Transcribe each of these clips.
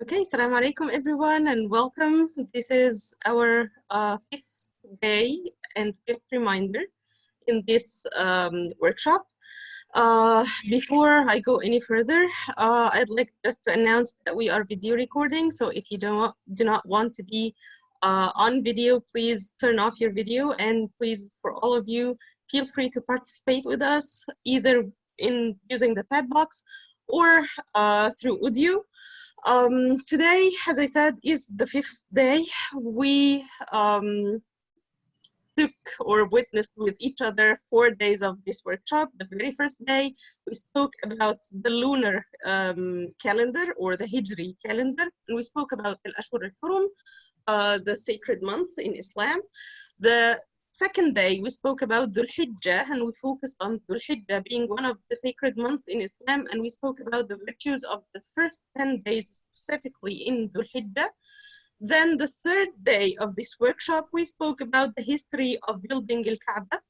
Okay, Assalamu alaikum everyone and welcome. This is our fifth day and fifth reminder in this workshop. Before I go any further, I'd like just to announce that we are video recording. So if you do not want to be on video, please turn off your video, and please, for all of you, feel free to participate with us either in using the chat box or through audio. Today, as I said, is the fifth day. We took or witnessed with each other 4 days of this workshop. The very first day, we spoke about the lunar calendar or the Hijri calendar, and we spoke about Al-Ashhur al-Hurum, the sacred month in Islam. The second day, we spoke about Zulhijjah, and we focused on Zulhijjah being one of the sacred months in Islam, and we spoke about the virtues of the first 10 days specifically in Zulhijjah. Then the third day of this workshop, we spoke about the history of building Al-Kaaba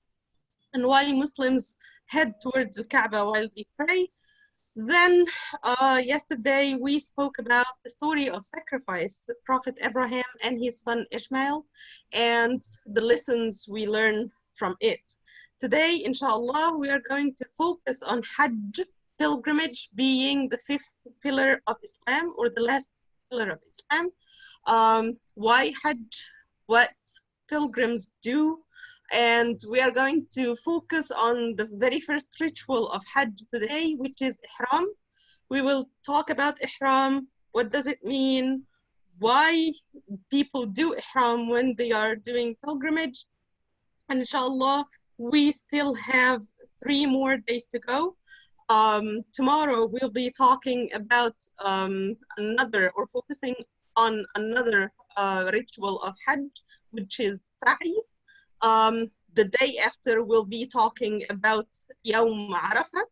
and why Muslims head towards the Kaaba while they pray. Then yesterday we spoke about the story of sacrifice, Prophet Abraham and his son Ishmael, and the lessons we learn from it. Today, inshallah, we are going to focus on Hajj, pilgrimage, being the fifth pillar of Islam or the last pillar of Islam. Why Hajj, what pilgrims do, and we are going to focus on the very first ritual of Hajj today, which is Ihram. We will talk about Ihram, what does it mean, why people do Ihram when they are doing pilgrimage, and inshallah, we still have 3 more days to go. Tomorrow we'll be talking about another or focusing on another ritual of Hajj, which is Sa'i. The day after, we'll be talking about Yawm Arafah,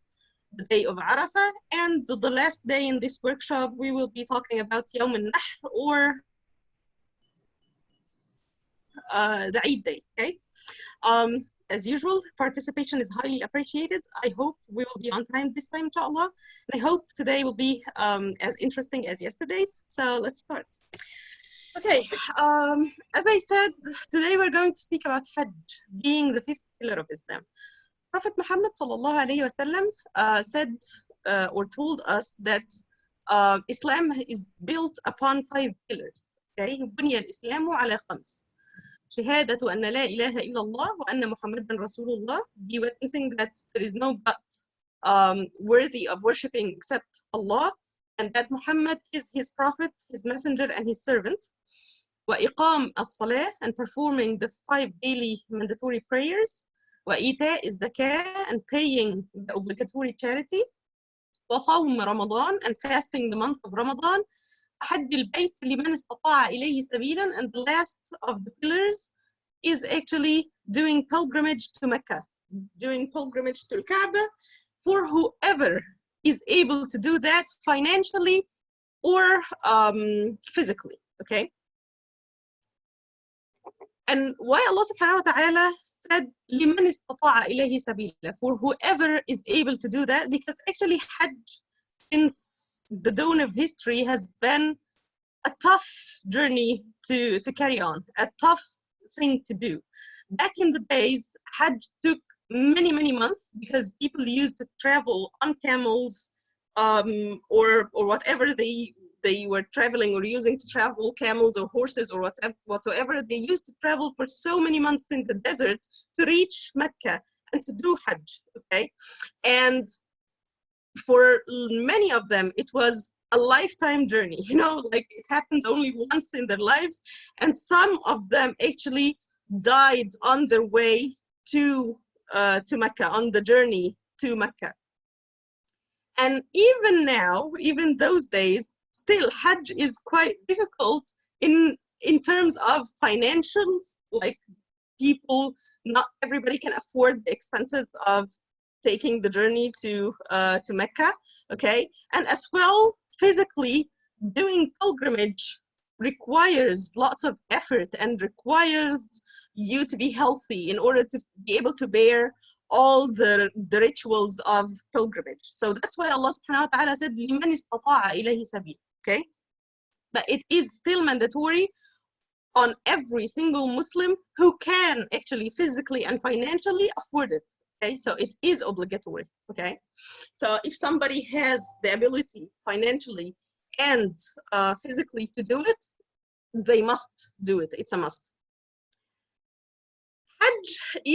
the day of Arafah, and the last day in this workshop, we will be talking about Yawm al-Nahr or the Eid day, okay? As usual, participation is highly appreciated. I hope we will be on time this time, inshallah. And I hope today will be as interesting as yesterday's. So let's start. Okay, as I said, today we're going to speak about Hajj, being the fifth pillar of Islam. Prophet Muhammad sallallahu alayhi wasallam said or told us that Islam is built upon 5 pillars. Okay, بني الإسلام على 5. شهادة أن لا إله إلا الله وأن محمدا رسول الله, be witnessing that there is no God worthy of worshipping except Allah, and that Muhammad is his prophet, his messenger, and his servant. وإقام الصلاة, and performing the 5 daily mandatory prayers. وإيتاء الزكاة, and paying the obligatory charity. وصوم رمضان, and fasting the month of Ramadan. حج البيت لمن استطاع إليه سبيلا, and the last of the pillars is actually doing pilgrimage to Mecca, doing pilgrimage to Kaaba for whoever is able to do that financially or physically, okay? And why Allah subhanahu wa ta'ala said لمن استطاع إليه سبيلا, for whoever is able to do that, because actually Hajj since the dawn of history has been a tough journey to carry on, a tough thing to do. Back in the days, Hajj took many, many months because people used to travel on camels or whatever they were traveling or using to travel, camels or horses or whatsoever. They used to travel for so many months in the desert to reach Mecca and to do Hajj, okay? And for many of them, it was a lifetime journey, you know, like it happens only once in their lives. And some of them actually died on their way to Mecca, on the journey to Mecca. And even now, even those days, still Hajj is quite difficult in terms of financials. Like people, not everybody can afford the expenses of taking the journey to Mecca, okay? And as well, physically, doing pilgrimage requires lots of effort and requires you to be healthy in order to be able to bear all the rituals of pilgrimage. So that's why Allah subhanahu wa ta'ala said, لِمَنِ اسْتَطَاعَ إِلَيْهِ سَبِيلًا, okay? but it is still mandatory on every single Muslim who can actually physically and financially afford it. Okay, so it is obligatory. Okay, so if somebody has the ability financially and physically to do it, they must do it. It's a must. Hajj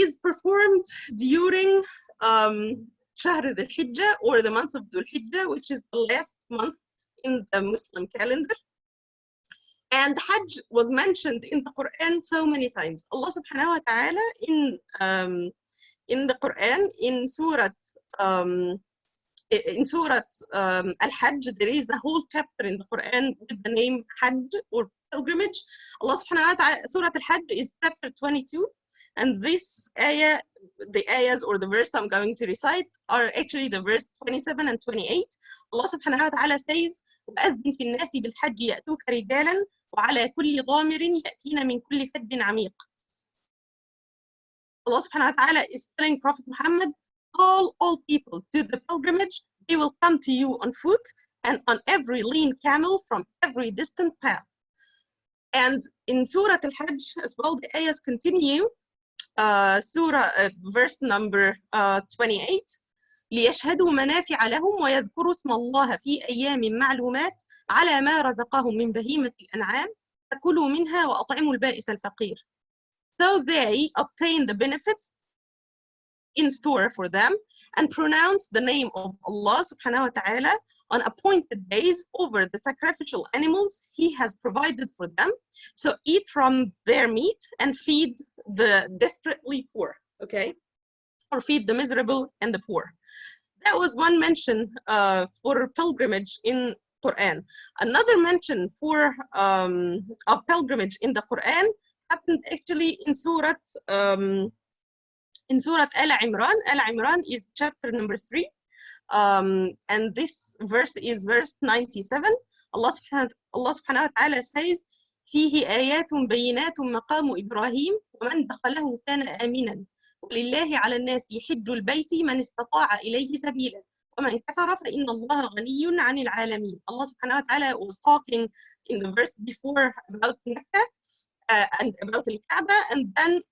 is performed during Shahr al-Hijjah, or the month of Zulhijjah, which is the last month in the Muslim calendar. And Hajj was mentioned in the Quran so many times. Allah subhanahu wa ta'ala in the Quran, in Surah Al-Hajj, there is a whole chapter in the Quran with the name Hajj, or pilgrimage. Allah subhanahu wa ta'ala, Surah Al-Hajj is chapter 22. And this ayah, the ayahs or the verse I'm going to recite are actually the verse 27 and 28. Allah subhanahu wa ta'ala says, وَأَذِّن فِي النَّاسِ بِالْحَجِّ يَأْتُوكَ رِجَالًا وَعَلَى كُلِّ ضَامِرٍ يَأْتِينَ مِنْ كُلِّ فَجٍّ عَمِيقٍ. Allah subhanahu wa ta'ala is telling Prophet Muhammad, call all people to the pilgrimage. They will come to you on foot and on every lean camel from every distant path. And in Surah Al-Hajj as well, the ayahs continue. Verse number 28, ليشهدوا منافع لهم ويذكروا اسم الله في أيام معلومات على ما رزقهم من بهيمة الأنعام فكلوا منها وأطعموا البائس الفقير. So they obtain the benefits in store for them and pronounce the name of Allah subhanahu wa ta'ala on appointed days over the sacrificial animals he has provided for them. So eat from their meat and feed the desperately poor, okay? Or feed the miserable and the poor. That was one mention for pilgrimage in Quran. Another mention for of pilgrimage in the Quran happened actually in Surah Al Imran. Al Imran is chapter number 3. And this verse is verse 97. Allah subhanahu wa ta'ala says, فيه آيات بينات مقام إبراهيم ومن دخله كان آمنا ولله على الناس يحج البيت من استطاع إليه سبيلا ومن كفر فإن الله غني عن العالمين. Allah subhanahu wa ta'ala was talking in the verse before about Mecca and about Al-Kaaba, and then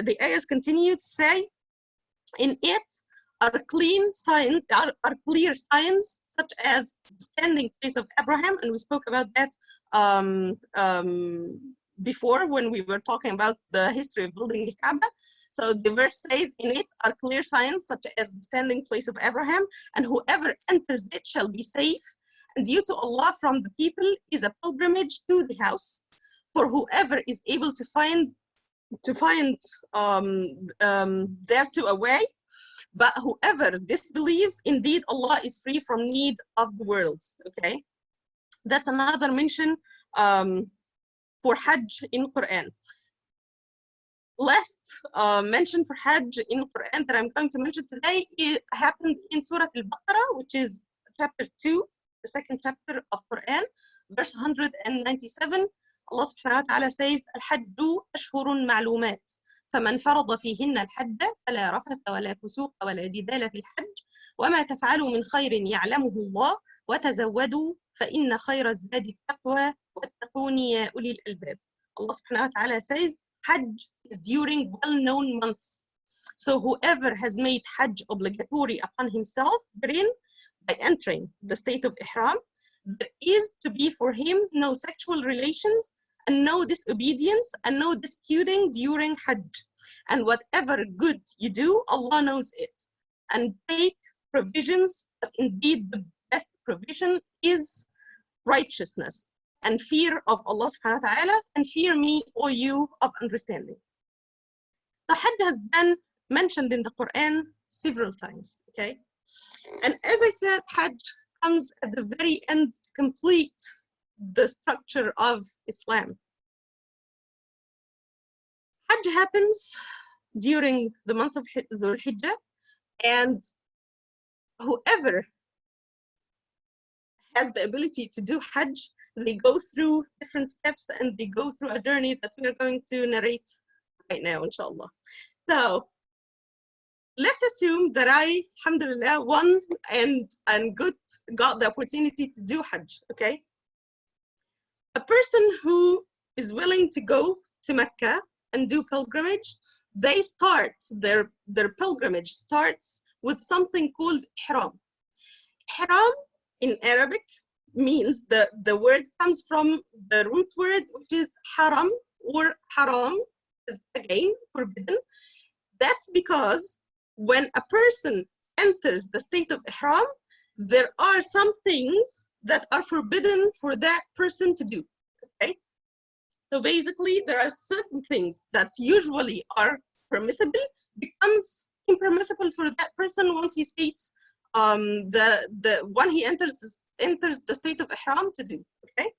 the ayahs continue to say, in it are clear signs such as the standing place of Abraham, and we spoke about that before when we were talking about the history of building the Kaaba. So the verse says, in it are clear signs such as the standing place of Abraham, and whoever enters it shall be safe, and due to Allah from the people is a pilgrimage to the house. For whoever is able to find thereto a way, but whoever disbelieves, indeed Allah is free from need of the worlds. Okay, that's another mention for Hajj in Quran. Last mention for Hajj in Quran that I'm going to mention today, it happened in Surah Al-Baqarah, which is chapter 2, the second chapter of Quran, verse 197. Allah subhanahu wa ta'ala says, الحج أشهر معلومات فمن فرض فيهن الحج فلا رفث ولا فسوق ولا جدال في الحج وما تفعلوا من خير يعلمه الله وتزودوا فإن خير الزاد التقوى واتقوني يا أولي الألباب. Allah subhanahu wa ta'ala says, Hajj is during well-known months. So whoever has made Hajj obligatory upon himself therein by entering the state of Ihram, there is to be for him no sexual relations and no disobedience and no disputing during Hajj. And whatever good you do, Allah knows it. And take provisions, but indeed the best provision is righteousness and fear of Allah subhanahu wa ta'ala, and fear me, O you of understanding. So Hajj has been mentioned in the Quran several times, okay? And as I said, Hajj comes at the very end to complete the structure of Islam. Hajj happens during the month of Zulhijjah, and whoever has the ability to do Hajj, they go through different steps and they go through a journey that we are going to narrate right now, inshallah. So let's assume that I, alhamdulillah, won and got the opportunity to do Hajj, okay? a person who is willing to go to Mecca and do pilgrimage, they start their pilgrimage starts with something called Ihram. Ihram in Arabic means the word comes from the root word, which is haram or haram, is again forbidden. That's because when a person enters the state of Ihram, there are some things that are forbidden for that person to do. Okay? So basically, there are certain things that usually are permissible, becomes impermissible for that person once he states when he enters the state of Ihram to do. Okay?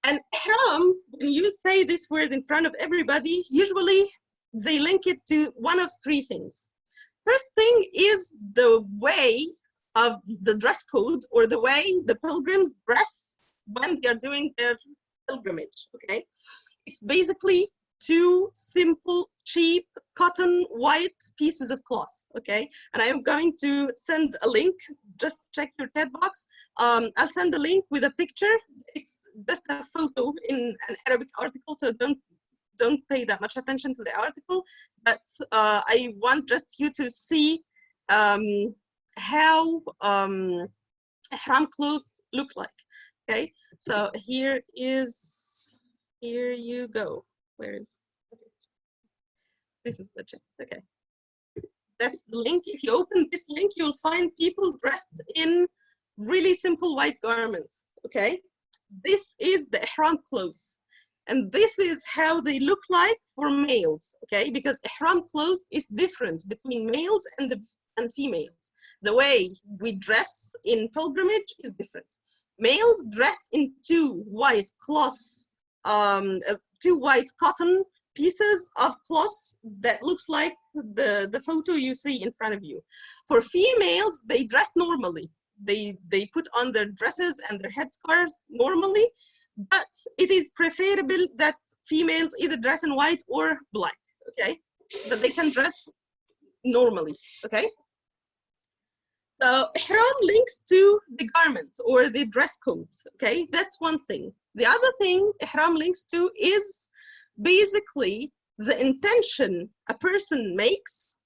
And Ihram, when you say this word in front of everybody, usually they link it to one of three things. First thing is the way of the dress code, or the way the pilgrims dress when they are doing their pilgrimage. Okay, it's basically two simple, cheap, cotton white pieces of cloth. Okay, and I am going to send a link. Just check your chat box. I'll send a link with a picture. It's just a photo in an Arabic article, so don't pay that much attention to the article. But I want just you to see how Ihram clothes look like. Okay, so here you go. Where is, this is the chat. Okay, that's the link. If you open this link, you'll find people dressed in really simple white garments. Okay, this is the Ihram clothes, and this is how they look like for males. Okay, because Ihram clothes is different between males and females. The way we dress in pilgrimage is different. Males dress in two white cloths, two white cotton pieces of cloth that looks like the photo you see in front of you. For females, they dress normally. They put on their dresses and their headscarves normally, but it is preferable that females either dress in white or black, okay? But they can dress normally, okay? So Ihram links to the garment or the dress code, okay? That's one thing. The other thing Ihram links to is basically the intention a person makes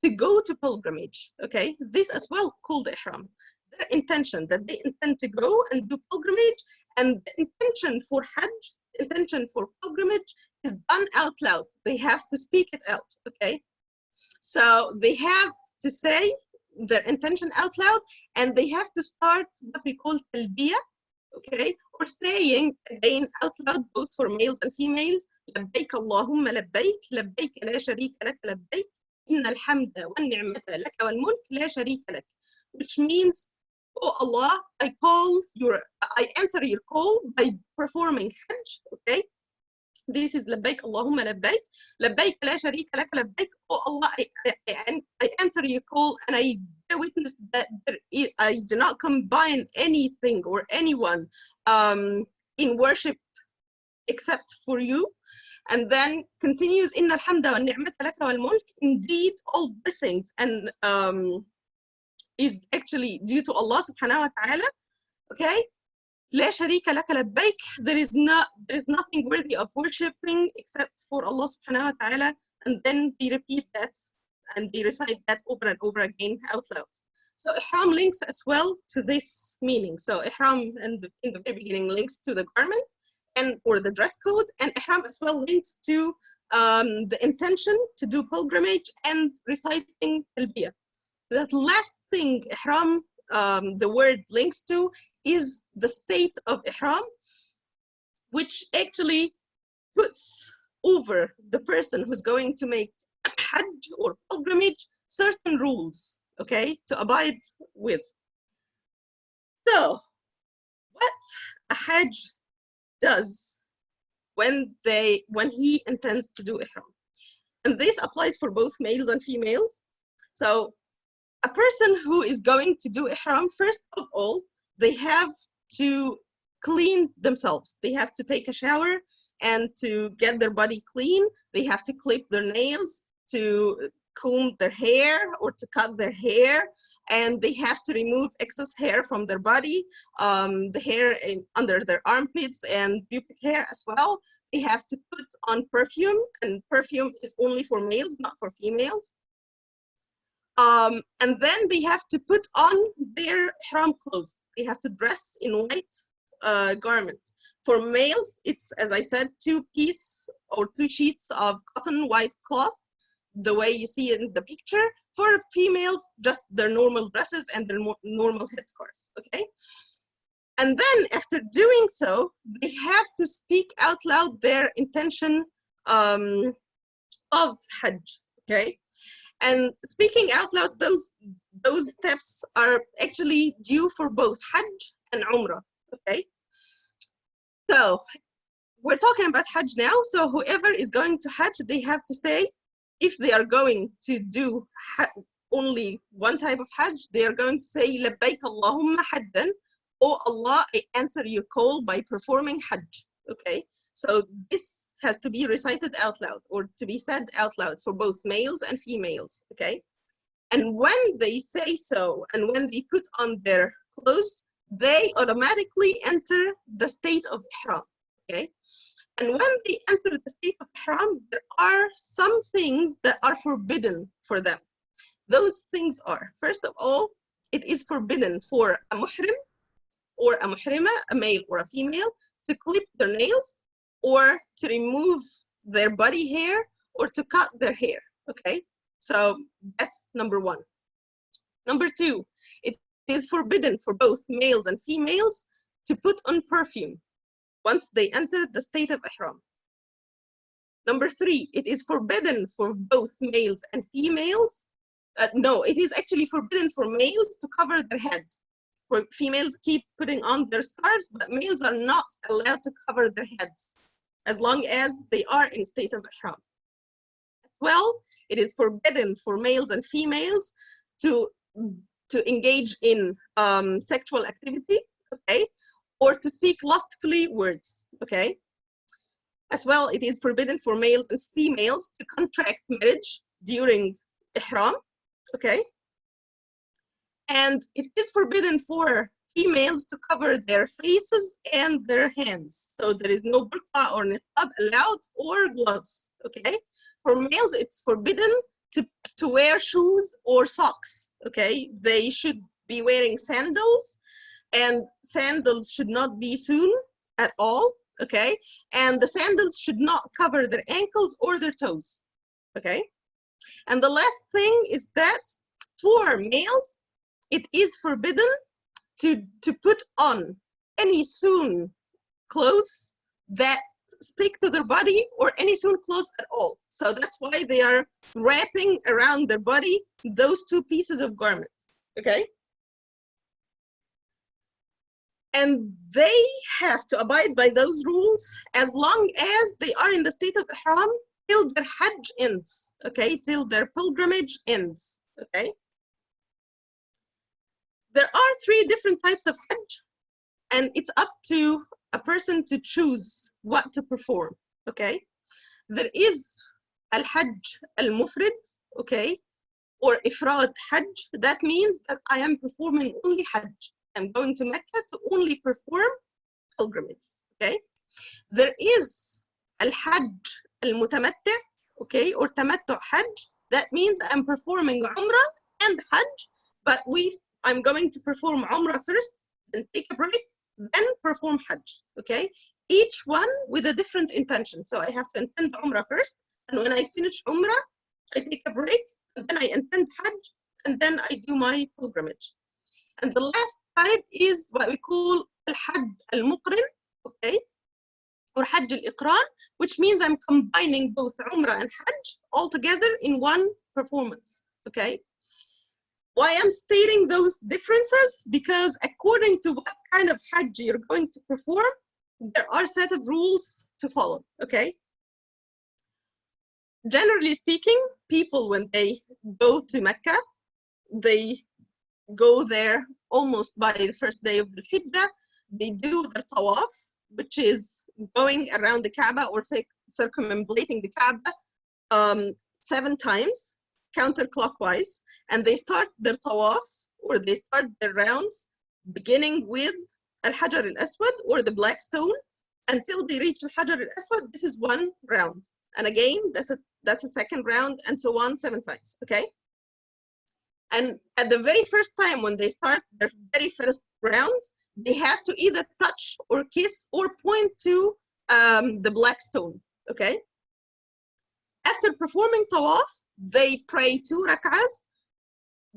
to go to pilgrimage, okay? This as well called Ihram. Their intention, that they intend to go and do pilgrimage, and the intention for Hajj, intention for pilgrimage is done out loud. They have to speak it out, okay? So they have to say their intention out loud, and they have to start what we call talbiyah, okay, or saying again out loud, both for males and females, لبيك اللهم لبيك لبيك لا شريك لك لبيك إن الحمد والنعمة لك والملك لا شريك لك, which means, oh Allah, I answer your call by performing Hajj, okay? This is لبيك اللهم لبيك لبيك لا شريك لك لبيك. Oh Allah, I answer your call, and I bear witness that I do not combine anything or anyone in worship except for you. And then continues, إن الحمد والنعمة لك والملك. Indeed, all blessings and is actually due to Allah subhanahu wa ta'ala, okay? لا شريك لك لبيك. There is nothing worthy of worshipping except for Allah subhanahu wa ta'ala. And then they repeat that and they recite that over and over again out loud. So Ihram links as well to this meaning. So Ihram in the very beginning links to the garment and or the dress code, and Ihram as well links to the intention to do pilgrimage and reciting talbiyah. That last thing Ihram, the word links to, is the state of Ihram, which actually puts over the person who's going to make Hajj or pilgrimage certain rules, okay, to abide with. So what a Hajj does when he intends to do Ihram, and this applies for both males and females. So a person who is going to do Ihram, first of all, they have to clean themselves. They have to take a shower and to get their body clean. They have to clip their nails, to comb their hair or to cut their hair. and they have to remove excess hair from their body, the hair under their armpits and pubic hair as well. They have to put on perfume, and perfume is only for males, not for females. And then they have to put on their ihram clothes. They have to dress in white garments. For males, it's, as I said, 2 sheets of cotton white cloth, the way you see in the picture. For females, just their normal dresses and their normal headscarves, okay? And then after doing so, they have to speak out loud their intention of Hajj, okay? And speaking out loud, those steps are actually due for both Hajj and Umrah, okay? So we're talking about Hajj now, so whoever is going to Hajj, they have to say, if they are going to do only one type of Hajj, they are going to say, Labbaik Allahumma Hajjan, oh Allah, I answer your call by performing Hajj, okay? So this has to be recited out loud, or to be said out loud for both males and females, okay? And when they say so, and when they put on their clothes, they automatically enter the state of Ihram, okay? And when they enter the state of Ihram, there are some things that are forbidden for them. Those things are, first of all, it is forbidden for a muhrim or a muhrima, a male or a female, to clip their nails or to remove their body hair or to cut their hair, okay? So that's number 1. Number 2, it is forbidden for both males and females to put on perfume once they enter the state of Ihram. Number 3, it is forbidden for both males and females. No, it is actually forbidden for males to cover their heads. For females, keep putting on their scarves, but males are not allowed to cover their heads as long as they are in state of Ihram. As well, it is forbidden for males and females to engage in sexual activity, okay, or to speak lustfully words, okay. As well, it is forbidden for males and females to contract marriage during Ihram, okay. And it is forbidden for females to cover their faces and their hands. So there is no burqa or niqab allowed, or gloves, okay? For males, it's forbidden to wear shoes or socks, okay? They should be wearing sandals, and sandals should not be sewn at all, okay? And the sandals should not cover their ankles or their toes, okay? And the last thing is that for males, it is forbidden to put on any sewn clothes that stick to their body, or any sewn clothes at all. So that's why they are wrapping around their body those 2 pieces of garments, okay? And they have to abide by those rules as long as they are in the state of Ihram till their Hajj ends, okay? Till their pilgrimage ends, okay? There are 3 different types of Hajj, and it's up to a person to choose what to perform, okay? There is al-Hajj al-Mufrid, okay? Or Ifrad Hajj. That means that I am performing only Hajj. I'm going to Mecca to only perform pilgrimage, okay? There is al-Hajj al-Mutamatta, okay? Or Tamattu Hajj. That means I'm performing Umrah and Hajj, but I'm going to perform Umrah first, then take a break, then perform Hajj, okay? Each one with a different intention. So I have to intend Umrah first, and when I finish Umrah, I take a break, and then I intend Hajj, and then I do my pilgrimage. And the last type is what we call Al-Hajj Al-Muqrin, okay? Or Hajj Al-Iqran, which means I'm combining both Umrah and Hajj all together in one performance, okay? Why I'm stating those differences? Because according to what kind of Hajj you're going to perform, there are a set of rules to follow, okay? Generally speaking, people, when they go to Mecca, they go there almost by the first day of the Hijjah. They do their tawaf, which is going around the Kaaba, or circumambulating the Kaaba 7 times, counterclockwise. And they start their tawaf or they start their rounds beginning with al-Hajar al-Aswad, or the black stone, until they reach al-Hajar al-Aswad. This is one round. And again, that's a second round, and so on 7 times, okay? And at the very first time when they start their very first round, they have to either touch or kiss or point to the black stone, okay? After performing tawaf, they pray 2 rak'ahs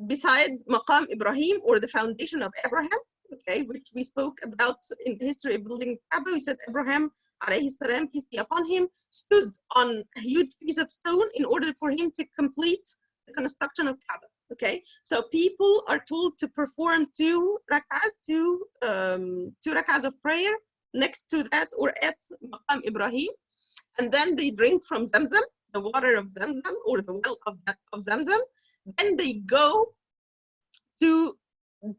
beside Maqam Ibrahim, or the foundation of Abraham, okay, which we spoke about in the history of building Kaaba. We said Abraham, alayhi salam, peace be upon him, stood on a huge piece of stone in order for him to complete the construction of Kaaba. Okay, so people are told to perform 2 rak'ahs, 2 rak'ahs of prayer next to that or at Maqam Ibrahim, and then they drink from Zamzam, the water of Zamzam, or the well of Zamzam. Then they go to,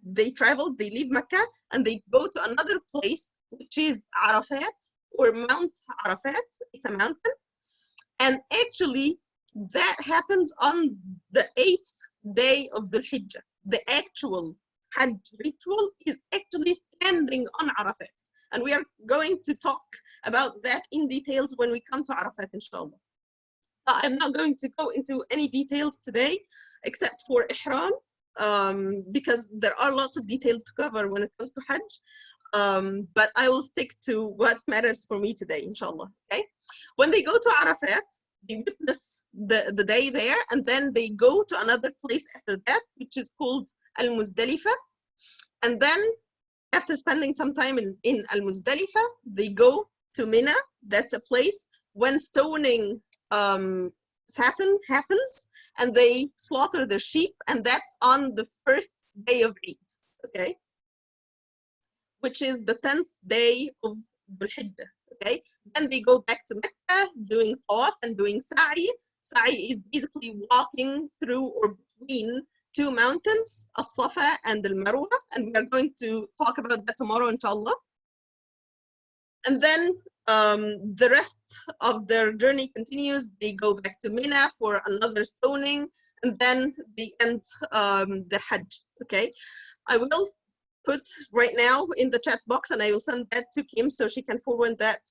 they travel, they leave Mecca, and they go to another place, which is Arafat, or Mount Arafat. It's a mountain, and actually that happens on the 8th day of Zulhijjah. The actual Hajj ritual is actually standing on Arafat, and we are going to talk about that in details when we come to Arafat, inshallah. So I'm not going to go into any details today, except for Ihram, because there are lots of details to cover when it comes to Hajj. But I will stick to what matters for me today, inshallah. Okay. When they go to Arafat, they witness the day there, and then they go to another place after that, which is called Al-Muzdalifah. And then after spending some time in Al-Muzdalifah, they go to Mina. That's a place when stoning happens, and they slaughter their sheep, and that's on the first day of Eid, okay, which is the 10th day of Zulhijjah, okay? Then they go back to Mecca doing tawaf and doing sa'i. Sa'i is basically walking through or between 2 mountains, As-Safa and Al-Marwa, and we are going to talk about that tomorrow, inshallah. And then the rest of their journey continues. They go back to Mina for another stoning, and then they end the Hajj, okay? I will put right now in the chat box, and I will send that to Kim so she can forward that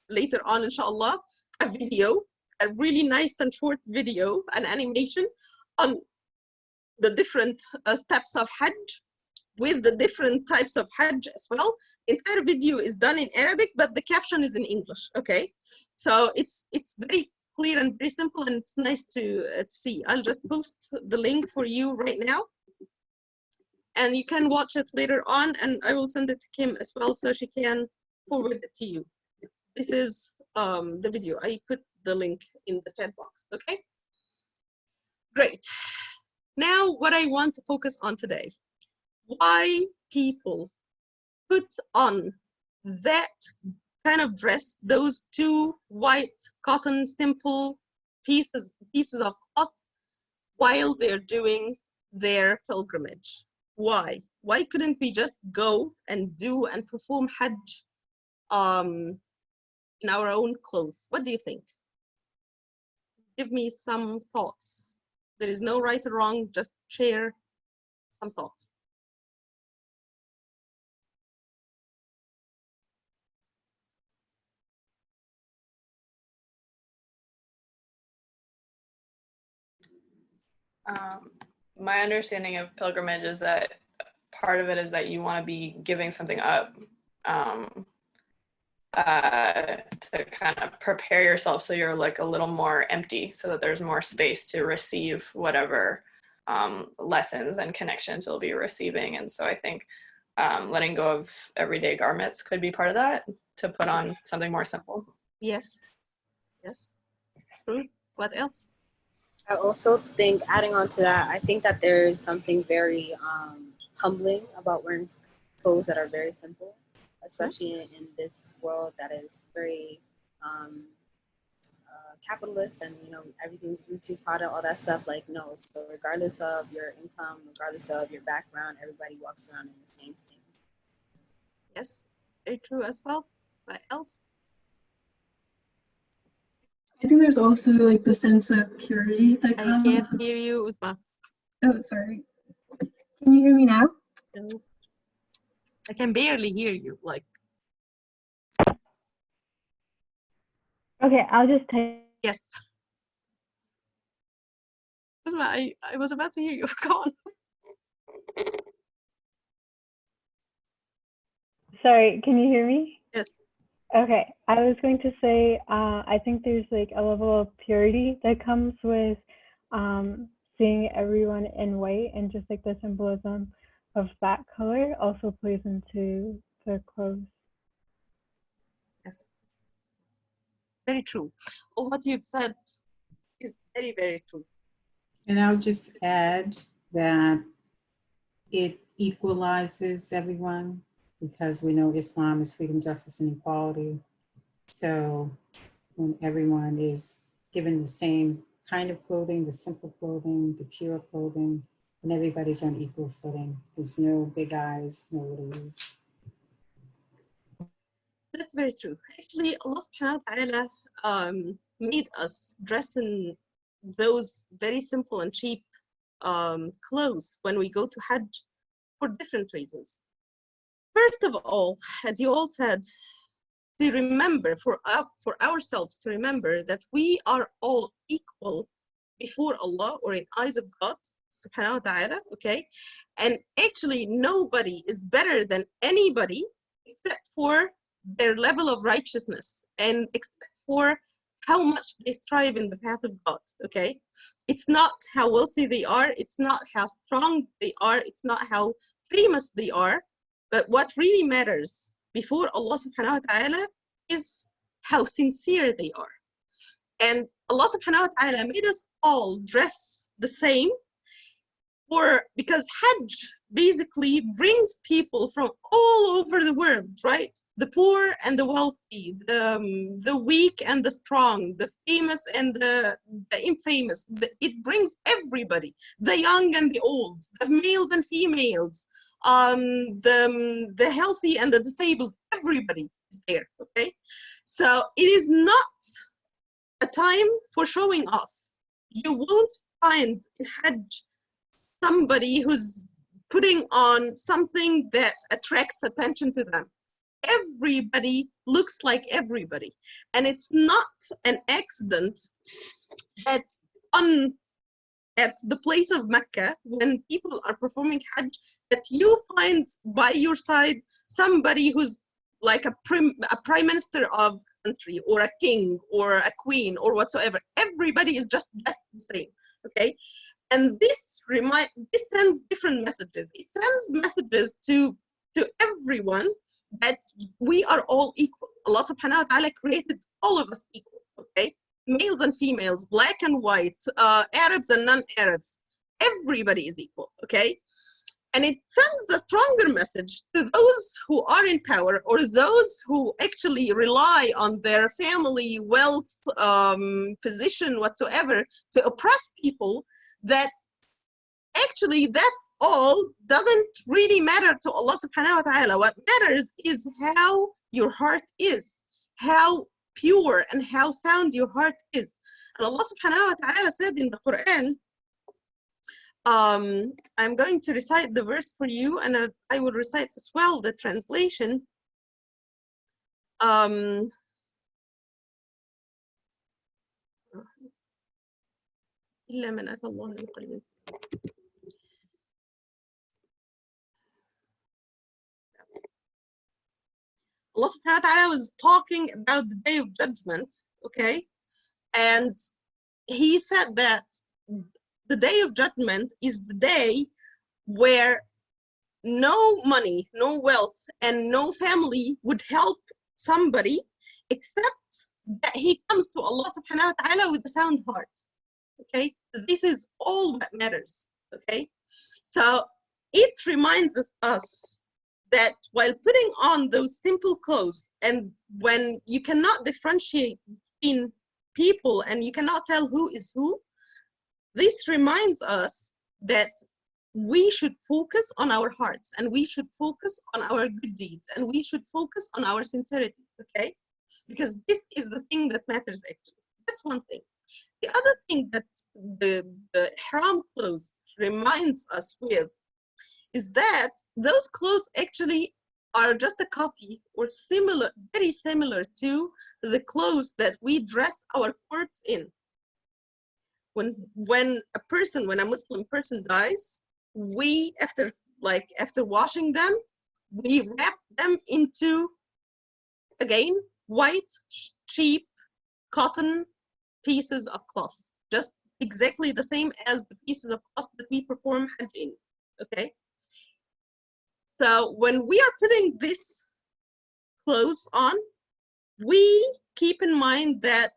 later on, inshallah, a video, a really nice and short video, an animation on the different steps of Hajj, with the different types of Hajj as well. The entire video is done in Arabic, but the caption is in English, okay? So it's very clear and very simple, and it's nice to see. I'll just post the link for you right now, and you can watch it later on, and I will send it to Kim as well so she can forward it to you. This is the video. I put the link in the chat box, okay? Great. Now what I want to focus on today, why people put on that kind of dress, those 2 white cotton simple pieces of cloth, while they're doing their pilgrimage. Why couldn't we just go and do and perform Hajj in our own clothes? What do you think? Give me some thoughts. There is no right or wrong, just share some thoughts. My understanding of pilgrimage is that part of it is that you want to be giving something up to kind of prepare yourself so you're like a little more empty, so that there's more space to receive whatever lessons and connections you'll be receiving. And so I think letting go of everyday garments could be part of that, to put on something more simple. Yes. What else? I also think, adding on to that, I think that there is something very humbling about wearing clothes that are very simple, especially in this world that is very capitalist, and everything's Gucci, Prada, all that stuff. Like, no, so regardless of your income, regardless of your background, everybody walks around in the same thing. Yes, very true as well. What else? I think there's also like the sense of purity that comes. I can't hear you, Uzma. Oh, sorry. Can Can you hear me now? No. I can barely hear you. Like, Okay, I'll just type. yes. I was about to hear you. Go on. Sorry, can you hear me? Yes. Okay, I was going to say, I think there's like a level of purity that comes with seeing everyone in white, and just like the symbolism of that color also plays into the clothes. Yes. Very true. All what you've said is very, very true. And I'll just add that it equalizes everyone, because we know Islam is freedom, justice, and equality. So when everyone is given the same kind of clothing, the simple clothing, the pure clothing, and everybody's on equal footing. There's no big eyes, no little U's. That's very true. Actually, Allah subhanahu wa ta'ala made us dress in those very simple and cheap clothes when we go to Hajj for different reasons. First of all, as you all said, to remember for ourselves to remember that we are all equal before Allah, or in eyes of God subhanahu wa ta'ala, okay? And actually nobody is better than anybody except for their level of righteousness and except for how much they strive in the path of God, okay? It's not how wealthy they are, it's not how strong they are, it's not how famous they are, but what really matters before Allah subhanahu wa ta'ala is how sincere they are. And Allah subhanahu wa ta'ala made us all dress the same because Hajj basically brings people from all over the world, right? The poor and the wealthy, the weak and the strong, the famous and the infamous. It brings everybody, the young and the old, the males and females, the healthy and the disabled, everybody is there, okay? So it is not a time for showing off. You won't find in Hajj somebody who's putting on something that attracts attention to them. Everybody looks like everybody. And it's not an accident that at the place of Mecca, when people are performing Hajj, that you find by your side somebody who's like a prime minister of a country, or a king, or a queen, or whatsoever. Everybody is just dressed the same, okay? And this sends different messages. It sends messages to everyone that we are all equal. Allah subhanahu wa ta'ala created all of us equal, okay? Males and females, black and white, Arabs and non-Arabs, everybody is equal, okay? And it sends a stronger message to those who are in power, or those who actually rely on their family, wealth, position, whatsoever, to oppress people, that actually that all doesn't really matter to Allah subhanahu wa ta'ala. What matters is how your heart is, how pure and how sound your heart is. And Allah subhanahu wa ta'ala said in the Quran, I'm going to recite the verse for you, and I will recite as well the translation. إلا من أتى الله بقلب سليم. Allah subhanahu wa ta'ala was talking about the day of judgment, okay? And he said that the day of judgment is the day where no money, no wealth, and no family would help somebody except that he comes to Allah subhanahu wa ta'ala with a sound heart, okay? This is all that matters, okay? So it reminds us that while putting on those simple clothes, and when you cannot differentiate between people and you cannot tell who is who, this reminds us that we should focus on our hearts, and we should focus on our good deeds, and we should focus on our sincerity, okay? Because this is the thing that matters actually. That's one thing. The other thing that the Ihram clothes reminds us with is that those clothes actually are just a copy or similar, very similar to the clothes that we dress our corpse in. When a Muslim person dies, we, after washing them, we wrap them into, again, white, cheap cotton pieces of cloth, just exactly the same as the pieces of cloth that we perform Hajj in, okay? So when we are putting this clothes on, we keep in mind that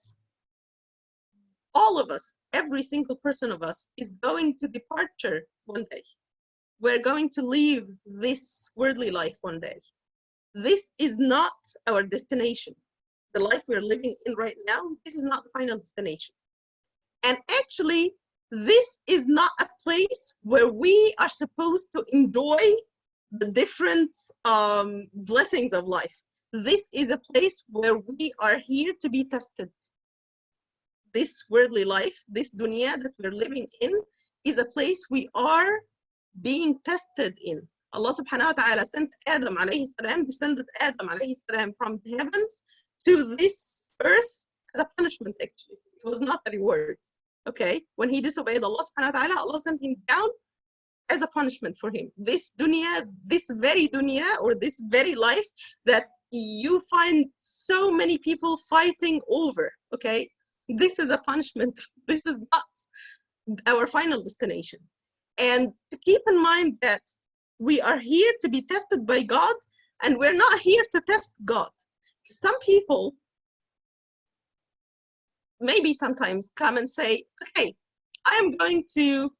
all of us, every single person of us, is going to departure one day. We're going to leave this worldly life one day. This is not our destination. The life we're living in right now, this is not the final destination. And actually, this is not a place where we are supposed to enjoy the different blessings of life. This is a place where we are here to be tested. This worldly life, this dunya that we're living in, is a place we are being tested in. Allah subhanahu wa ta'ala sent Adam alayhi salam, descended Adam alayhi salam from the heavens to this earth as a punishment, actually. It was not a reward. Okay, when he disobeyed Allah subhanahu wa ta'ala, Allah sent him down as a punishment for him. This dunya, this very dunya, or this very life that you find so many people fighting over, okay? This is a punishment. This is not our final destination. And to keep in mind that we are here to be tested by God, and we're not here to test God. Some people maybe sometimes come and say, okay, I am going to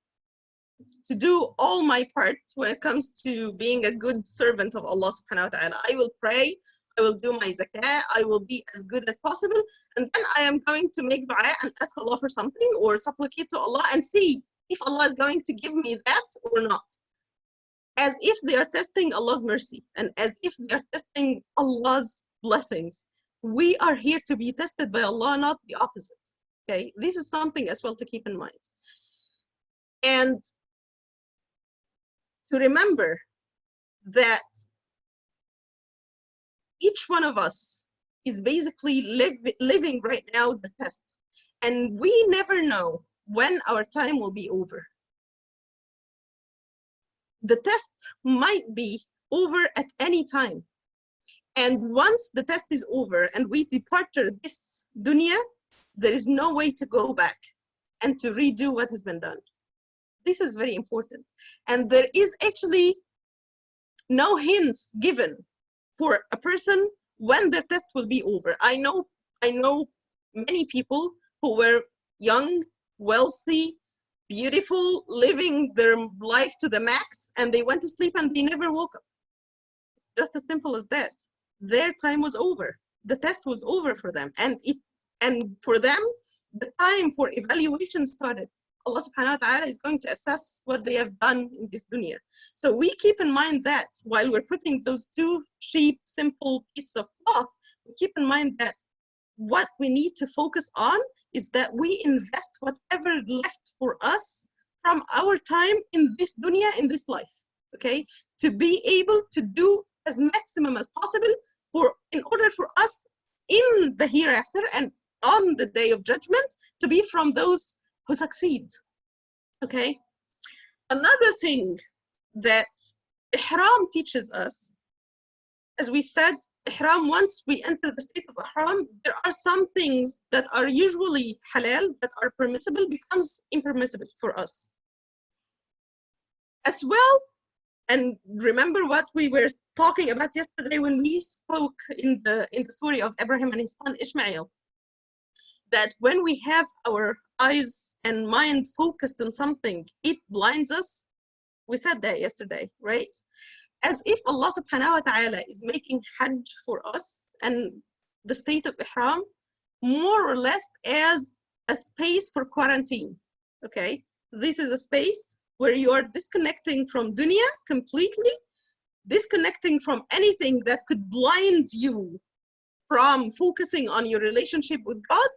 do all my parts when it comes to being a good servant of Allah subhanahu wa ta'ala. I will pray, I will do my zakah, I will be as good as possible, and then I am going to make dua and ask Allah for something or supplicate to Allah and see if Allah is going to give me that or not. As if they are testing Allah's mercy and as if they are testing Allah's blessings. We are here to be tested by Allah, not the opposite. Okay, this is something as well to keep in mind. And to remember that each one of us is basically living right now the test. And we never know when our time will be over. The test might be over at any time. And once the test is over and we departure this dunya, there is no way to go back and to redo what has been done. This is very important. And there is actually no hints given for a person when their test will be over. I know many people who were young, wealthy, beautiful, living their life to the max, and they went to sleep and they never woke up. Just as simple as that. Their time was over. The test was over for them. And for them, the time for evaluation started. Allah subhanahu wa ta'ala is going to assess what they have done in this dunya. So we keep in mind that while we're putting those two cheap, simple pieces of cloth, we keep in mind that what we need to focus on is that we invest whatever left for us from our time in this dunya, in this life, okay? To be able to do as maximum as possible in order for us in the hereafter and on the day of judgment to be from those who succeed, okay? Another thing that Ihram teaches us, as we said, Ihram, once we enter the state of Ihram, there are some things that are usually halal, that are permissible, becomes impermissible for us. As well, and remember what we were talking about yesterday when we spoke in the story of Abraham and his son Ishmael, that when we have our eyes and mind focused on something, it blinds us. We said that yesterday, right? As if Allah subhanahu wa ta'ala is making Hajj for us and the state of Ihram more or less as a space for quarantine, okay? This is a space where you are disconnecting from dunya completely, disconnecting from anything that could blind you from focusing on your relationship with God.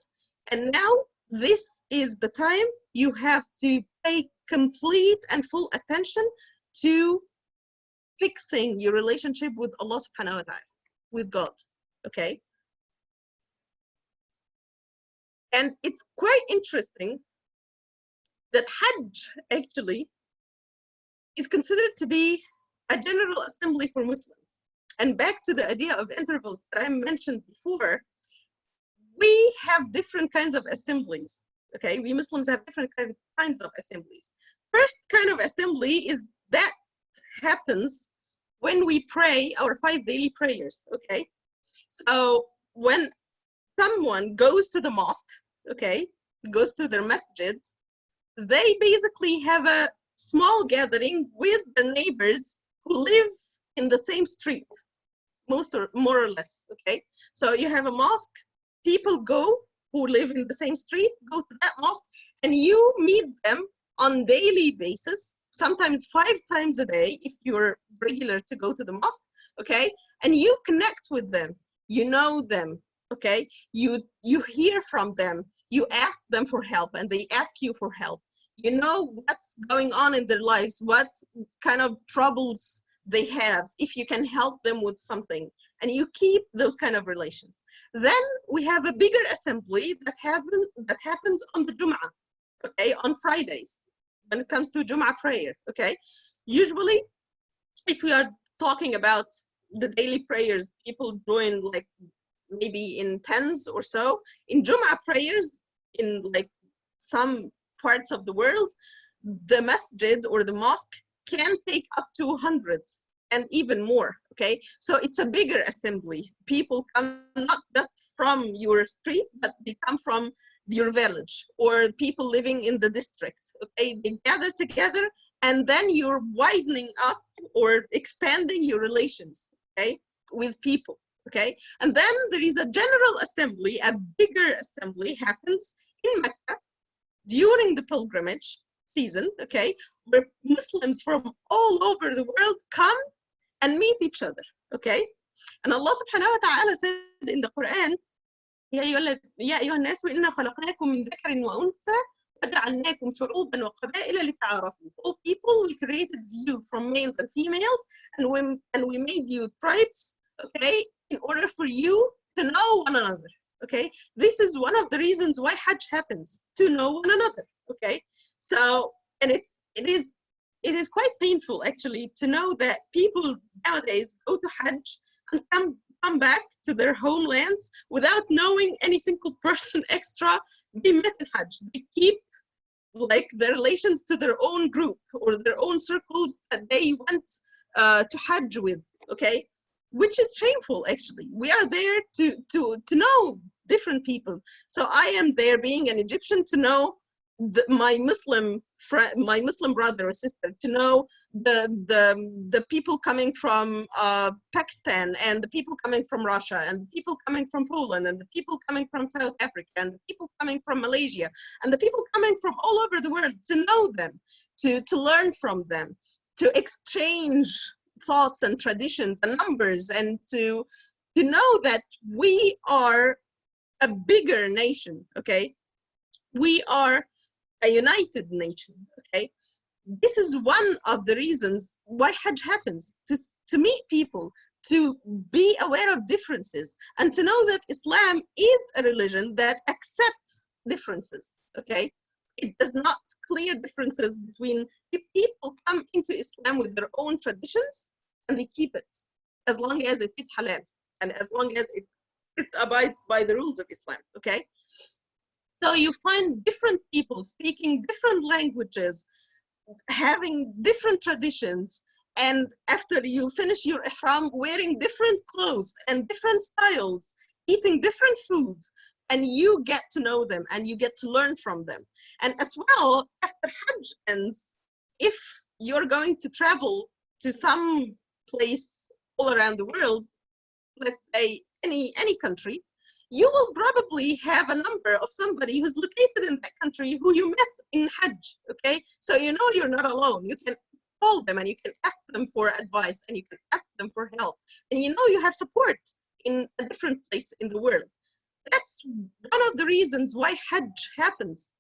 And now this is the time you have to pay complete and full attention to fixing your relationship with Allah subhanahu wa ta'ala, with God, okay? And it's quite interesting that Hajj actually is considered to be a general assembly for Muslims. And back to the idea of intervals that I mentioned before, we have different kinds of assemblies, okay? We Muslims have different kinds of assemblies. First kind of assembly is that happens when we pray our 5 daily prayers, okay? So when someone goes to the mosque, okay, goes to their masjid, they basically have a small gathering with their neighbors who live in the same street, more or less, okay? So you have a mosque, people go who live in the same street, go to that mosque, and you meet them on daily basis, sometimes 5 times a day if you're regular to go to the mosque, okay? And you connect with them, you know them, okay? You hear from them, you ask them for help, and they ask you for help. You know what's going on in their lives, what kind of troubles they have, if you can help them with something, and you keep those kind of relations. Then we have a bigger assembly that happens on the Jum'ah, okay, on Fridays, when it comes to Jum'ah prayer, okay? Usually, if we are talking about the daily prayers, people join like maybe in tens or so. In Jum'ah prayers, in like some parts of the world, the masjid or the mosque can take up to hundreds and even more, okay? So it's a bigger assembly. People come not just from your street, but they come from your village or people living in the district, okay? They gather together, and then you're widening up or expanding your relations, okay, with people, okay? And then there is a general assembly, a bigger assembly happens in Mecca during the pilgrimage season, okay, where Muslims from all over the world come and meet each other, okay? And Allah subhanahu wa ta'ala said in the Quran, يا أيها الناس إنا خلقناكم من ذكر وأنثى وجعلناكم شعوبا وقبائل لتعارفوا. All people, we created you from males and females, and we made you tribes, okay, in order for you to know one another, okay? This is one of the reasons why Hajj happens, to know one another, okay? So, and it is quite painful actually to know that people nowadays go to Hajj and come back to their homelands without knowing any single person extra they met in Hajj. They keep like their relations to their own group or their own circles that they went to Hajj with, okay? Which is shameful actually. We are there to know different people. So I am there being an Egyptian to know my Muslim brother or sister, to know the people coming from Pakistan, and the people coming from Russia, and the people coming from Poland, and the people coming from South Africa, and the people coming from Malaysia, and the people coming from all over the world, to know them, to learn from them, to exchange thoughts and traditions and numbers, and to know that we are a bigger nation, okay? We are a united nation, okay? This is one of the reasons why Hajj happens, to meet people, to be aware of differences, and to know that Islam is a religion that accepts differences, okay? It does not clear differences between people. Come into Islam with their own traditions and they keep it, as long as it is halal and as long as it abides by the rules of Islam, okay? So you find different people speaking different languages, having different traditions, and after you finish your Ihram, wearing different clothes and different styles, eating different food, and you get to know them and you get to learn from them. And as well, after Hajj ends, if you're going to travel to some place all around the world, let's say any country, you will probably have a number of somebody who's located in that country who you met in Hajj, okay? So you know you're not alone. You can call them and you can ask them for advice and you can ask them for help. And you know you have support in a different place in the world. That's one of the reasons why Hajj happens.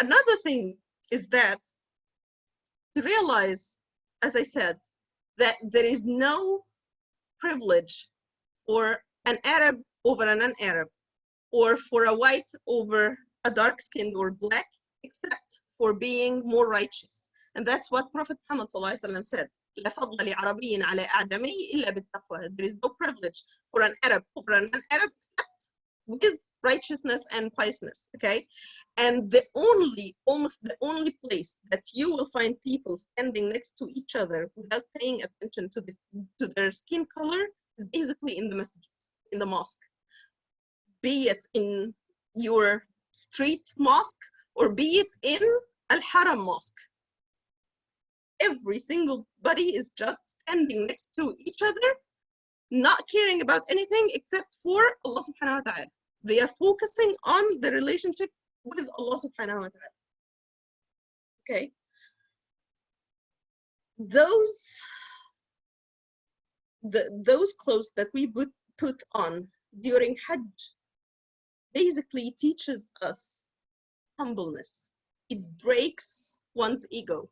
Another thing is that to realize, as I said, that there is no privilege for an Arab over a non-Arab, or for a white over a dark-skinned or black, except for being more righteous. And that's what Prophet Muhammad ﷺ said. لا فضل لعربي على أعجمي إلا بالتقوى. There is no privilege for an Arab over a non-Arab except with righteousness and piousness, okay? And almost the only place that you will find people standing next to each other without paying attention to their skin color is basically in the masjid, in the mosque. Be it in your street mosque or be it in Al-Haram mosque. Every single body is just standing next to each other, not caring about anything except for Allah subhanahu wa ta'ala. They are focusing on the relationship with Allah subhanahu wa ta'ala. Okay. Those clothes that we put on during Hajj basically teaches us humbleness. It breaks one's ego.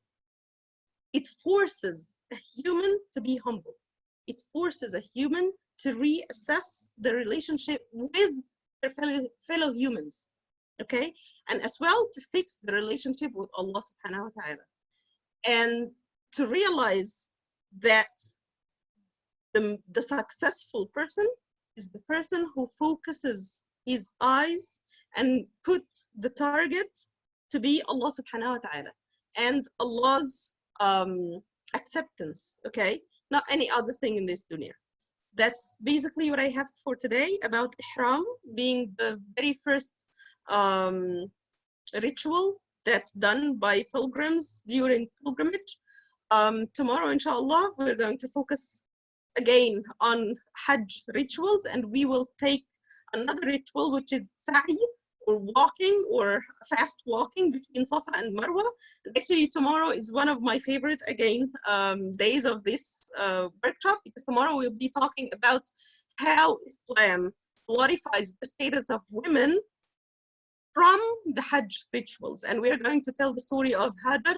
It forces a human to be humble. It forces a human to reassess the relationship with their fellow humans, okay? And as well to fix the relationship with Allah subhanahu wa ta'ala. And to realize that the successful person is the person who focuses his eyes and put the target to be Allah subhanahu wa ta'ala and Allah's acceptance, okay? Not any other thing in this dunya. That's basically what I have for today about Ihram being the very first ritual that's done by pilgrims during pilgrimage. Tomorrow, inshallah, we're going to focus again on Hajj rituals, and we will take another ritual, which is Sa'i, or walking, or fast walking between Safa and Marwa. And actually, tomorrow is one of my favorite, again, days of this workshop, because tomorrow we'll be talking about how Islam glorifies the status of women from the Hajj rituals. And we're going to tell the story of Hajar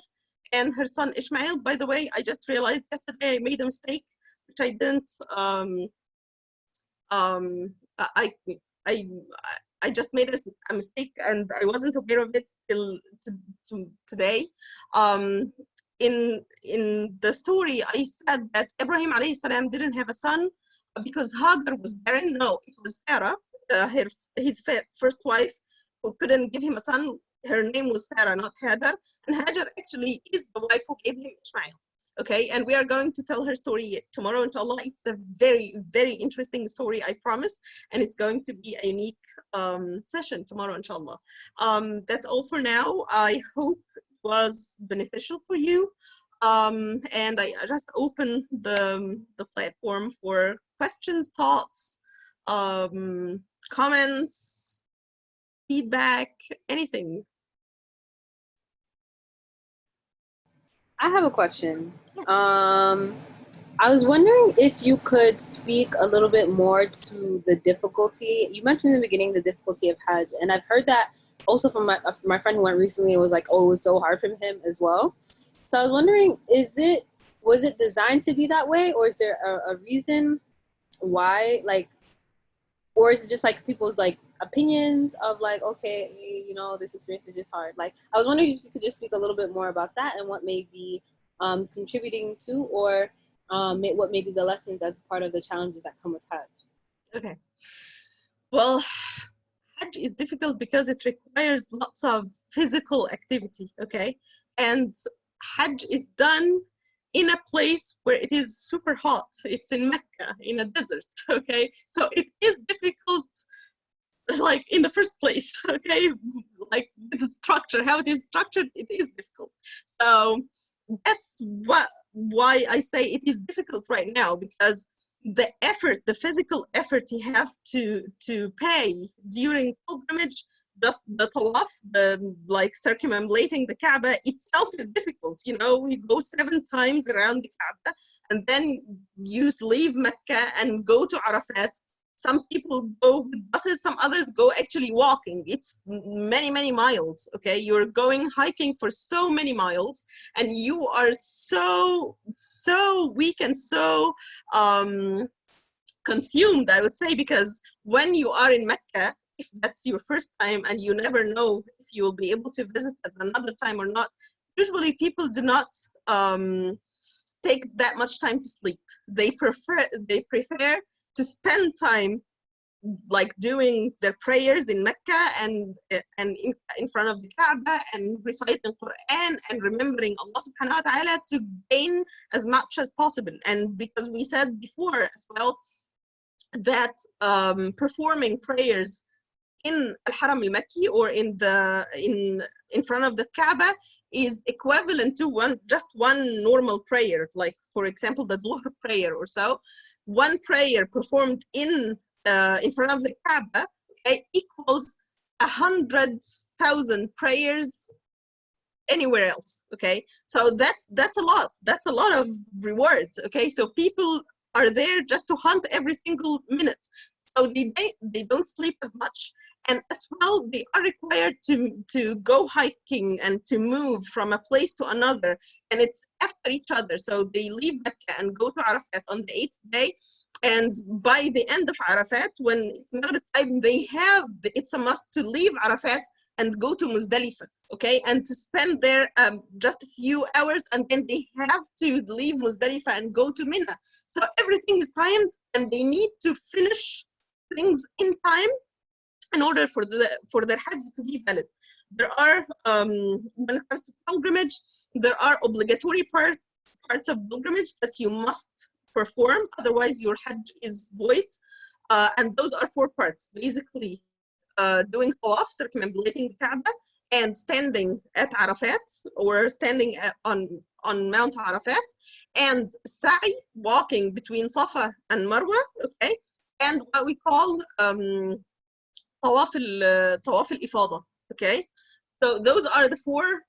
and her son Ishmael. By the way, I just realized yesterday I made a mistake, which I didn't, I just made a mistake and I wasn't aware of it till today. In the story, I said that Ibrahim alayhi salam didn't have a son because Hagar was barren. No, it was Sarah, his first wife, who couldn't give him a son. Her name was Sarah, not Hagar. And Hajar actually is the wife who gave him Ishmael. Okay, and we are going to tell her story tomorrow, inshallah. It's a very, very interesting story, I promise, and it's going to be a unique session tomorrow, inshallah. That's all for now. I hope it was beneficial for you, and I just open the platform for questions, thoughts, comments, feedback, anything. I have a question. I was wondering if you could speak a little bit more to the difficulty. You mentioned in the beginning the difficulty of Hajj, and I've heard that also from my friend who went recently. It was like, oh, it was so hard for him as well. So I was wondering, was it designed to be that way, or is there a reason why, like, or is it just like people's like opinions of like, okay, you know, this experience is just hard? Like, I was wondering if you could just speak a little bit more about that and what may be contributing to, or what may be the lessons as part of the challenges that come with Hajj. Okay. Well, Hajj is difficult because it requires lots of physical activity, okay? And Hajj is done in a place where it is super hot. It's in Mecca, in a desert, okay? So it is difficult, like in the first place, okay? Like the structure, how it is structured, it is difficult. So that's why I say it is difficult right now, because the effort, the physical effort you have to pay during pilgrimage, just the tawaf, the like circumambulating the Kaaba itself is difficult. You know, we go 7 times around the Kaaba, and then you leave Mecca and go to Arafat. Some people go with buses, some others go actually walking. It's many, many miles, okay? You're going hiking for so many miles, and you are so weak and so consumed, I would say, because when you are in Mecca, if that's your first time and you never know if you will be able to visit at another time or not, usually people do not take that much time to sleep. They prefer to spend time like doing their prayers in Mecca and in front of the Kaaba and reciting Quran and remembering Allah subhanahu wa ta'ala to gain as much as possible. And because we said before as well that performing prayers in Al-Haram al-Makki or in front of the Kaaba is equivalent to just one normal prayer, like for example the Dhuhr prayer or so. One prayer performed in front of the Kaaba, okay, equals 100,000 prayers anywhere else. Okay, so that's a lot. That's a lot of rewards. Okay, so people are there just to hunt every single minute. So they don't sleep as much. And as well, they are required to go hiking and to move from a place to another. And it's after each other. So they leave Mecca and go to Arafat on the 8th day. And by the end of Arafat, when it's Maghrib time, it's a must to leave Arafat and go to Muzdalifah, okay? And to spend there just a few hours, and then they have to leave Muzdalifah and go to Mina. So everything is timed, and they need to finish things in time in order for their Hajj to be valid. There are, when it comes to pilgrimage, there are obligatory parts of pilgrimage that you must perform, otherwise your Hajj is void. And those are 4 parts, basically doing tawaf, circumambulating the Kaaba, and standing at Arafat, or standing on Mount Arafat, and sa'i, walking between Safa and Marwa, okay, and what we call tawaf al-ifada, okay. So those are the 4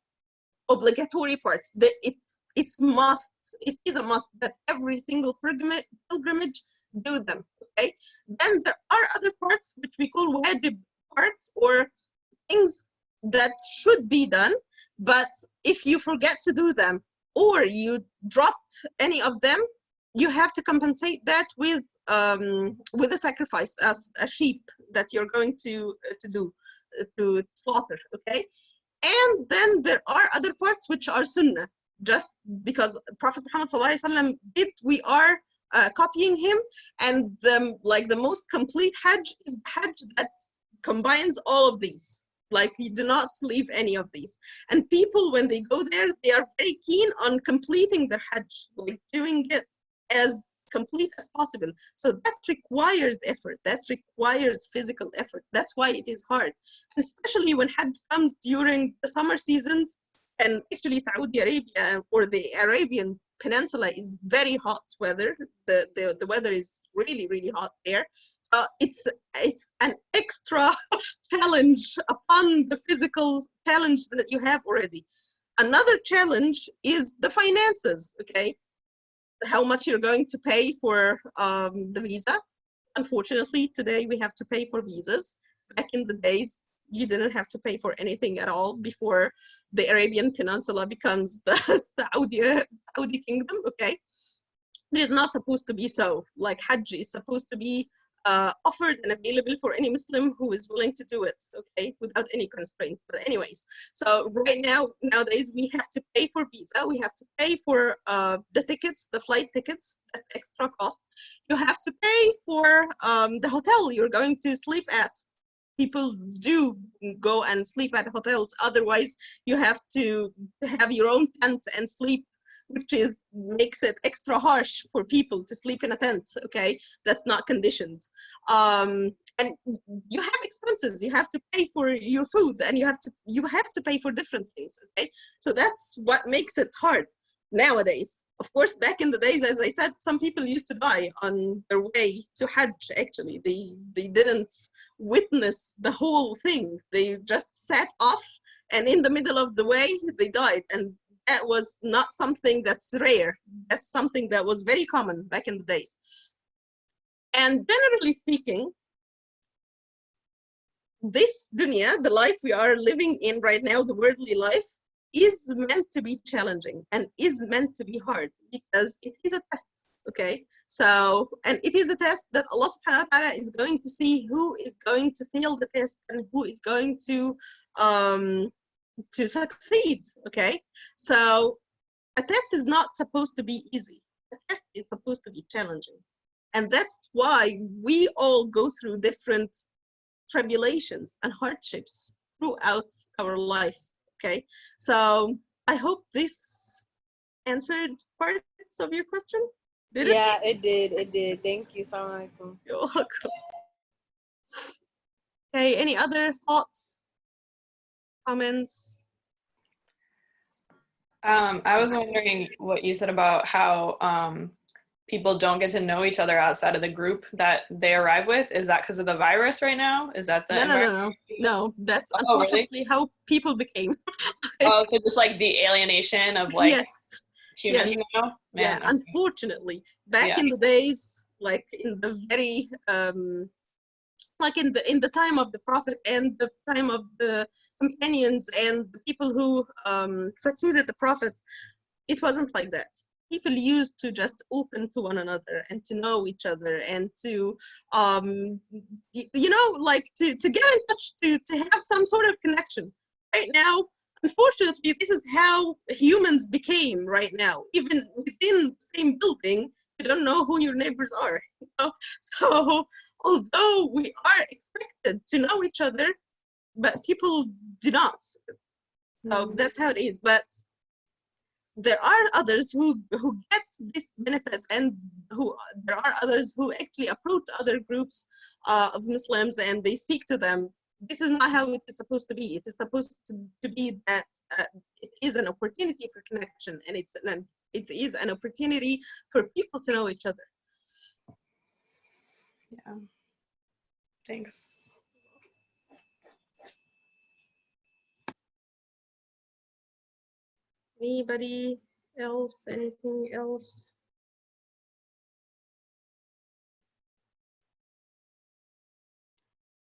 obligatory parts. It is a must that every single pilgrimage do them, okay. Then there are other parts which we call wajib parts, or things that should be done, but if you forget to do them or you dropped any of them, you have to compensate that with a sacrifice, as a sheep that you're going to slaughter, okay. And then there are other parts which are sunnah, just because Prophet Muhammad ﷺ did, we are copying him. And the most complete Hajj is Hajj that combines all of these. Like, you do not leave any of these. And people, when they go there, they are very keen on completing their Hajj, like doing it as complete as possible. So that requires effort, that requires physical effort. That's why it is hard, especially when Hajj comes during the summer seasons. And actually Saudi Arabia, or the Arabian Peninsula, is very hot weather. The weather is really, really hot there. So it's an extra challenge upon the physical challenge that you have already. Another challenge is the finances, okay? How much you're going to pay for the visa. Unfortunately, today we have to pay for visas. Back in the days, you didn't have to pay for anything at all before the Arabian Peninsula becomes the Saudi kingdom, okay? It is not supposed to be so. Like, Hajj is supposed to be offered and available for any Muslim who is willing to do it, okay, without any constraints. But anyways, so nowadays we have to pay for visa, we have to pay for the tickets, the flight tickets, that's extra cost. You have to pay for the hotel you're going to sleep at. People do go and sleep at hotels, otherwise you have to have your own tent and sleep, which makes it extra harsh for people to sleep in a tent, okay? That's not conditioned. And you have expenses, you have to pay for your food, and you have to pay for different things, okay? So that's what makes it hard nowadays. Of course, back in the days, as I said, some people used to die on their way to Hajj, actually. They didn't witness the whole thing. They just sat off, and in the middle of the way, they died. And that was not something that's rare. That's something that was very common back in the days. And generally speaking, this dunya, the life we are living in right now, the worldly life, is meant to be challenging and is meant to be hard because it is a test. Okay, so, and it is a test that Allah subhanahu wa ta'ala is going to see who is going to fail the test and who is going to succeed. Okay, so a test is not supposed to be easy. A test is supposed to be challenging. And that's why we all go through different tribulations and hardships throughout our life. Okay, so I hope this answered parts of your question. Did it? Yeah, it did. It did. Thank you. Assalamu alaikum. You're welcome. Okay, any other thoughts, comments? I was wondering what you said about how people don't get to know each other outside of the group that they arrive with. Is that because of the virus right now? Is that the No. That's Oh, unfortunately really? how people became. Oh, so just like the alienation of like Yes. humans Yes. now? Man, Yeah, unfortunately, back Yeah. in the days, like in the very like in the time of the Prophet and the time of the companions and the people who succeeded the Prophet, it wasn't like that. People used to just open to one another and to know each other and to like to get in touch, to have some sort of connection. Right now, unfortunately, this is how humans became right now. Even within the same building, you don't know who your neighbors are. So although we are expected to know each other, but people do not. So that's how it is. But there are others who get this benefit, and there are others who actually approach other groups of Muslims and they speak to them. This is not how it is supposed to be. It is supposed to be that it is an opportunity for connection, and it is an opportunity for people to know each other. Yeah. Thanks. Anybody else? Anything else?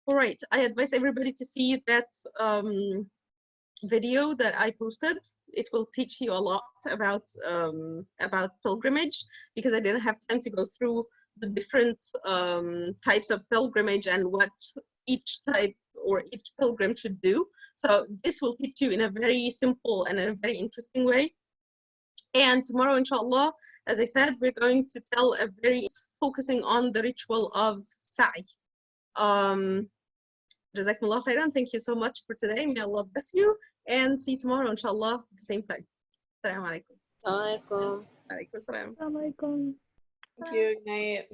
All right, I advise everybody to see that video that I posted. It will teach you a lot about pilgrimage, because I didn't have time to go through the different types of pilgrimage and what each type or each pilgrim should do. So this will teach you in a very simple and a very interesting way. And tomorrow, inshallah, as I said, we're going to tell a very focusing on the ritual of sa'i. Jazakumullah khairan. Thank you so much for today. May Allah bless you, and see you tomorrow, inshallah, at the same time. Assalamu alaikum. Assalamu alaikum. Alaikum salam. Assalamualaikum. Thank you. Good night.